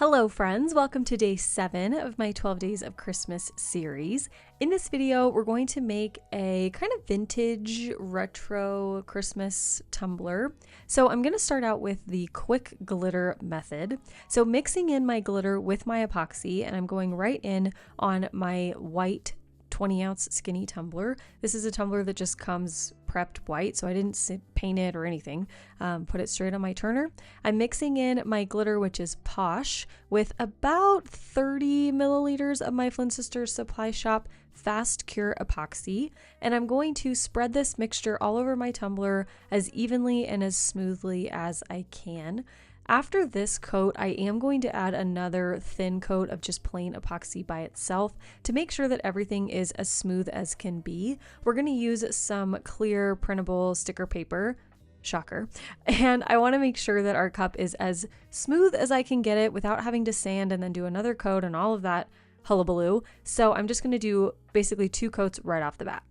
Hello friends, welcome to day 7 of my 12 Days of Christmas series. In this video, we're going to make a kind of vintage retro Christmas tumbler. So I'm going to start out with the quick glitter method. So mixing in my glitter with my epoxy, and I'm going right in on my white 20-ounce skinny tumbler. This is a tumbler that just comes prepped white, so I didn't paint it or anything. Put it straight on my turner. I'm mixing in my glitter, which is Posh, with about 30 milliliters of my Flynn Sisters Supply Shop Fast Cure Epoxy, and I'm going to spread this mixture all over my tumbler as evenly and as smoothly as I can. After this coat, I am going to add another thin coat of just plain epoxy by itself to make sure that everything is as smooth as can be. We're going to use some clear printable sticker paper, shocker, and I want to make sure that our cup is as smooth as I can get it without having to sand and then do another coat and all of that hullabaloo. So I'm just going to do basically 2 coats right off the bat.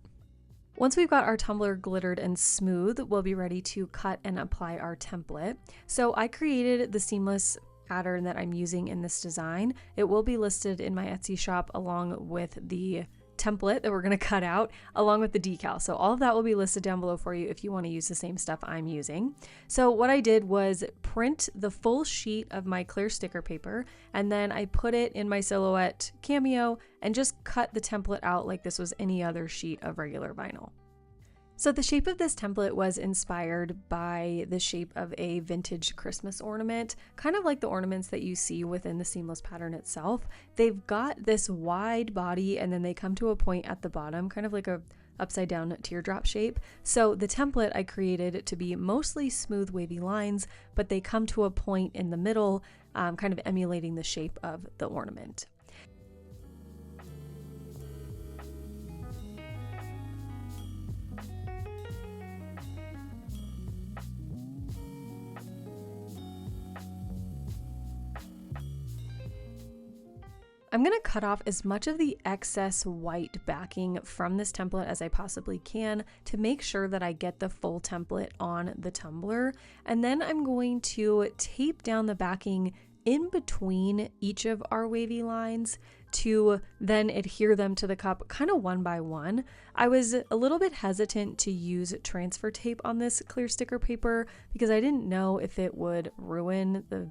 Once we've got our tumbler glittered and smooth, we'll be ready to cut and apply our template. So I created the seamless pattern that I'm using in this design. It will be listed in my Etsy shop along with the template that we're going to cut out, along with the decal. So all of that will be listed down below for you if you want to use the same stuff I'm using. So what I did was print the full sheet of my clear sticker paper, and then I put it in my Silhouette Cameo and just cut the template out like this was any other sheet of regular vinyl. So the shape of this template was inspired by the shape of a vintage Christmas ornament, kind of like the ornaments that you see within the seamless pattern itself. They've got this wide body and then they come to a point at the bottom, kind of like a upside down teardrop shape. So the template I created to be mostly smooth wavy lines, but they come to a point in the middle, kind of emulating the shape of the ornament. I'm going to cut off as much of the excess white backing from this template as I possibly can to make sure that I get the full template on the tumbler. And then I'm going to tape down the backing in between each of our wavy lines to then adhere them to the cup kind of one by one. I was a little bit hesitant to use transfer tape on this clear sticker paper because I didn't know if it would ruin the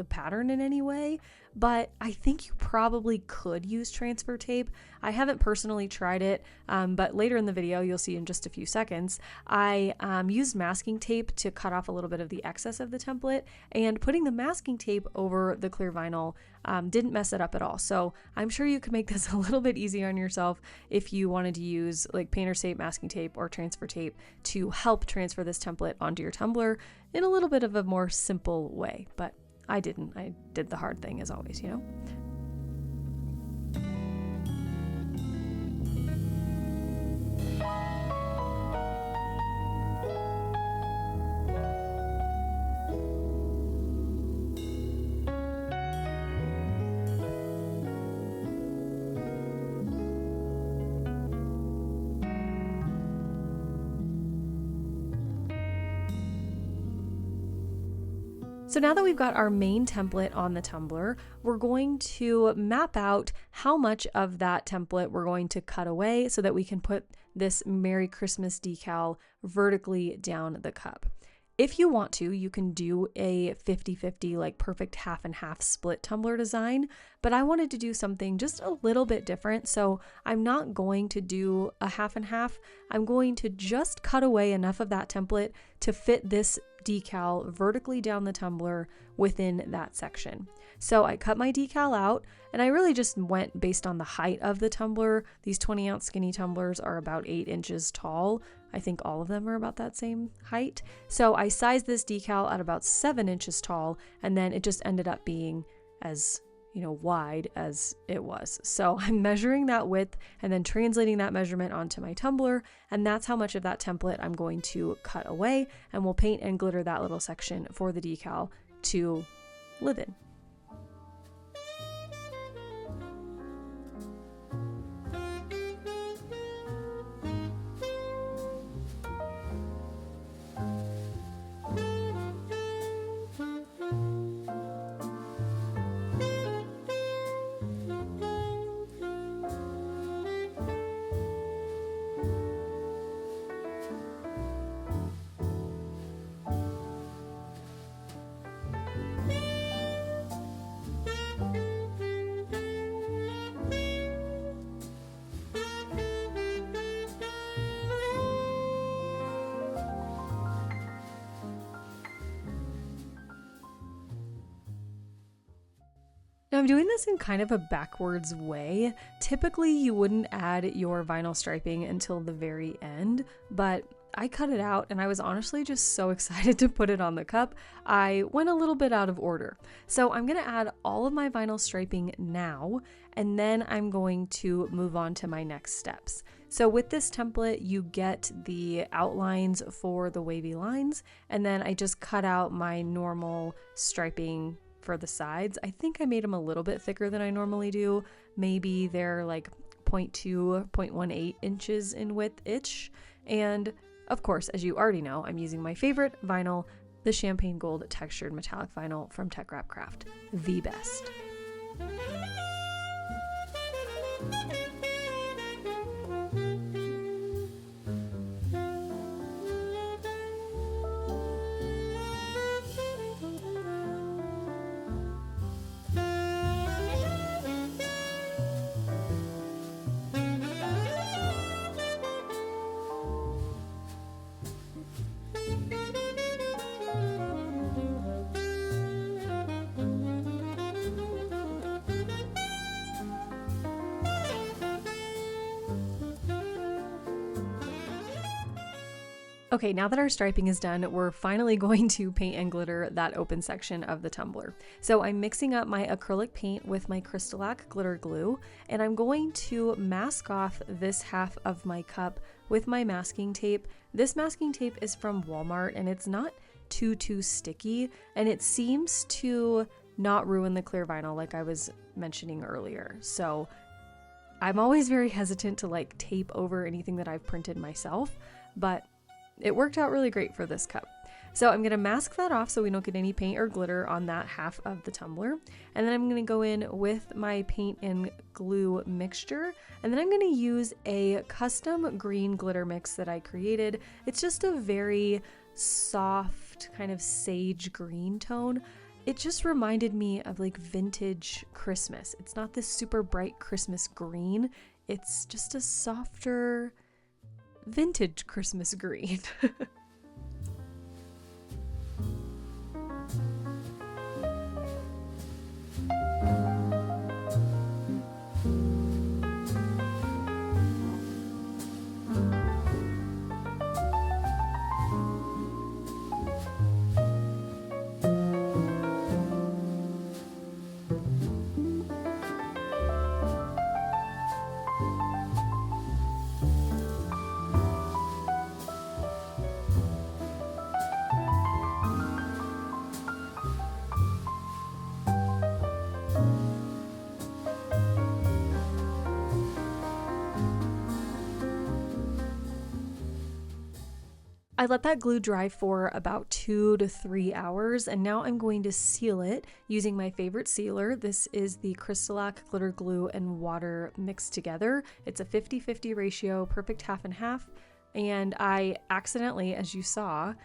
pattern in any way, but I think you probably could use transfer tape. I haven't personally tried it, but later in the video, you'll see in just a few seconds, I used masking tape to cut off a little bit of the excess of the template, and putting the masking tape over the clear vinyl didn't mess it up at all. So I'm sure you could make this a little bit easier on yourself if you wanted to use like painter's tape, masking tape, or transfer tape to help transfer this template onto your tumbler in a little bit of a more simple way, but I didn't. I did the hard thing as always, you know? So now that we've got our main template on the tumbler, we're going to map out how much of that template we're going to cut away so that we can put this Merry Christmas decal vertically down the cup. If you want to, you can do a 50-50 like perfect half and half split tumbler design, but I wanted to do something just a little bit different, so I'm not going to do a half and half. I'm going to just cut away enough of that template to fit this decal vertically down the tumbler within that section. So I cut my decal out, and I really just went based on the height of the tumbler. These 20-ounce skinny tumblers are about 8 inches tall. I think all of them are about that same height. So I sized this decal at about 7 inches tall, and then it just ended up being as wide as it was. So I'm measuring that width and then translating that measurement onto my tumbler, and that's how much of that template I'm going to cut away, and we'll paint and glitter that little section for the decal to live in. I'm doing this in kind of a backwards way. Typically you wouldn't add your vinyl striping until the very end, but I cut it out and I was honestly just so excited to put it on the cup. I went a little bit out of order. So I'm gonna add all of my vinyl striping now, and then I'm going to move on to my next steps. So with this template, you get the outlines for the wavy lines, and then I just cut out my normal striping for the sides. I think I made them a little bit thicker than I normally do. Maybe they're like 0.2, 0.18 inches in width-ish. And of course, as you already know, I'm using my favorite vinyl, the Champagne Gold Textured Metallic Vinyl from TECKWRAP Craft, the best. Okay, now that our striping is done, we're finally going to paint and glitter that open section of the tumbler. So I'm mixing up my acrylic paint with my Crystalac glitter glue, and I'm going to mask off this half of my cup with my masking tape. This masking tape is from Walmart and it's not too sticky, and it seems to not ruin the clear vinyl like I was mentioning earlier. So I'm always very hesitant to like tape over anything that I've printed myself, but it worked out really great for this cup. So I'm going to mask that off so we don't get any paint or glitter on that half of the tumbler. And then I'm going to go in with my paint and glue mixture. And then I'm going to use a custom green glitter mix that I created. It's just a very soft kind of sage green tone. It just reminded me of like vintage Christmas. It's not this super bright Christmas green. It's just a softer vintage Christmas green. I let that glue dry for about 2 to 3 hours, and now I'm going to seal it using my favorite sealer. This is the Crystalac glitter glue and water mixed together. It's a 50-50 ratio, perfect half and half, and I accidentally, as you saw,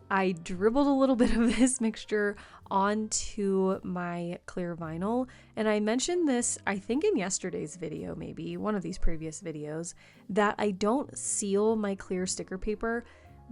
I dribbled a little bit of this mixture onto my clear vinyl. And I mentioned this, I think in yesterday's video, maybe one of these previous videos, that I don't seal my clear sticker paper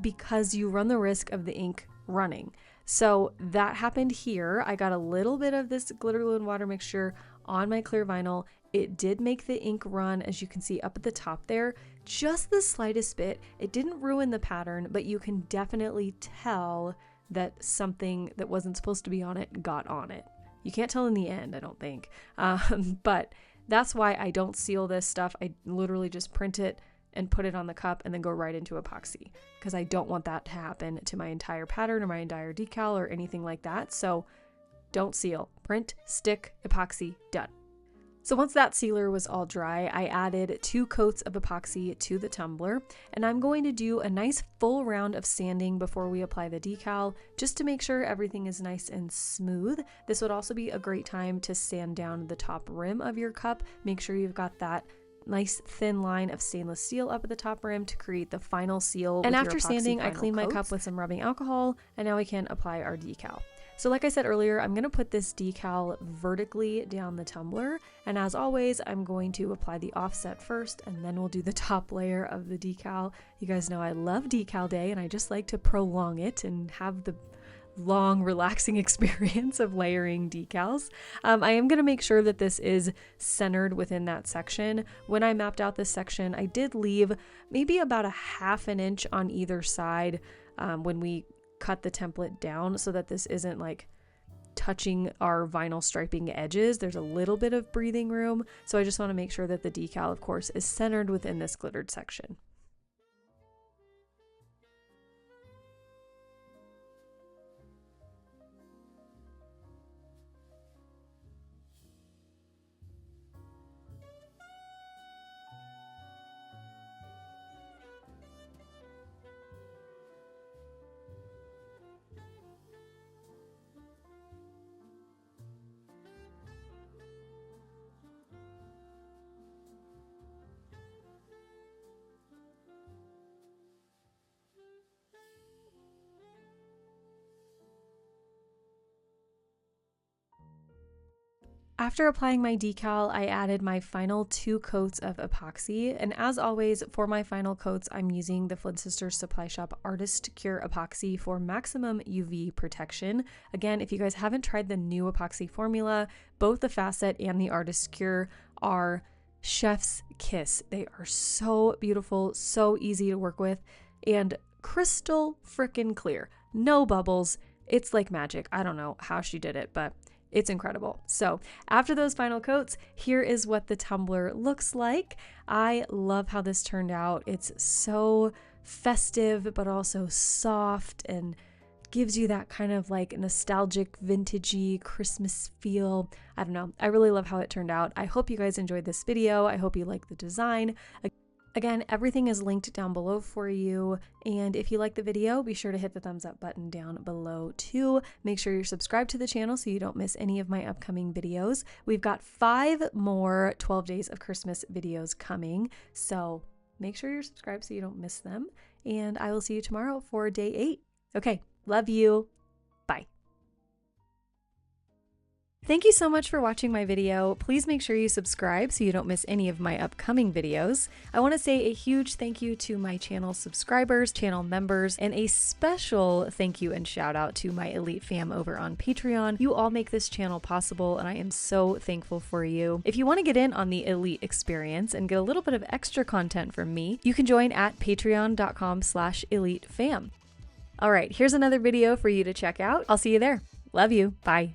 because you run the risk of the ink running. So that happened here. I got a little bit of this glitter glue and water mixture on my clear vinyl. It did make the ink run, as you can see up at the top there, just the slightest bit. It didn't ruin the pattern, but you can definitely tell that something that wasn't supposed to be on it got on it. You can't tell in the end, I don't think. But that's why I don't seal this stuff. I literally just print it and put it on the cup and then go right into epoxy, because I don't want that to happen to my entire pattern or my entire decal or anything like that. So don't seal, print, stick, epoxy, done. So once that sealer was all dry, I added 2 coats of epoxy to the tumbler, and I'm going to do a nice full round of sanding before we apply the decal, just to make sure everything is nice and smooth. This would also be a great time to sand down the top rim of your cup. Make sure you've got that nice thin line of stainless steel up at the top rim to create the final seal. And after sanding, I cleaned my cup with some rubbing alcohol, and now we can apply our decal. So like I said earlier, I'm going to put this decal vertically down the tumbler, and as always, I'm going to apply the offset first, and then we'll do the top layer of the decal. You guys know I love decal day, and I just like to prolong it and have the long, relaxing experience of layering decals. I am going to make sure that this is centered within that section. When I mapped out this section, I did leave maybe about a ½ inch on either side when we cut the template down so that this isn't like touching our vinyl striping edges. There's a little bit of breathing room. So I just want to make sure that the decal, of course, is centered within this glittered section. After applying my decal, I added my final 2 coats of epoxy, and as always, for my final coats, I'm using the Flynn Sisters Supply Shop Artist Cure Epoxy for maximum UV protection. Again, if you guys haven't tried the new epoxy formula, both the Facet and the Artist Cure are chef's kiss. They are so beautiful, so easy to work with, and crystal freaking clear. No bubbles. It's like magic. I don't know how she did it, but it's incredible. So after those final coats, here is what the tumbler looks like. I love how this turned out. It's so festive, but also soft and gives you that kind of like nostalgic, vintagey Christmas feel. I don't know. I really love how it turned out. I hope you guys enjoyed this video. I hope you like the design. Again, everything is linked down below for you, and if you like the video, be sure to hit the thumbs up button down below too. Make sure you're subscribed to the channel so you don't miss any of my upcoming videos. We've got 5 more 12 Days of Christmas videos coming, so make sure you're subscribed so you don't miss them, and I will see you tomorrow for day 8. Okay, love you. Bye. Thank you so much for watching my video. Please make sure you subscribe so you don't miss any of my upcoming videos. I want to say a huge thank you to my channel subscribers, channel members, and a special thank you and shout out to my elite fam over on Patreon. You all make this channel possible, and I am so thankful for you. If you want to get in on the elite experience and get a little bit of extra content from me, you can join at patreon.com/elitefam. All right, here's another video for you to check out. I'll see you there. Love you. Bye.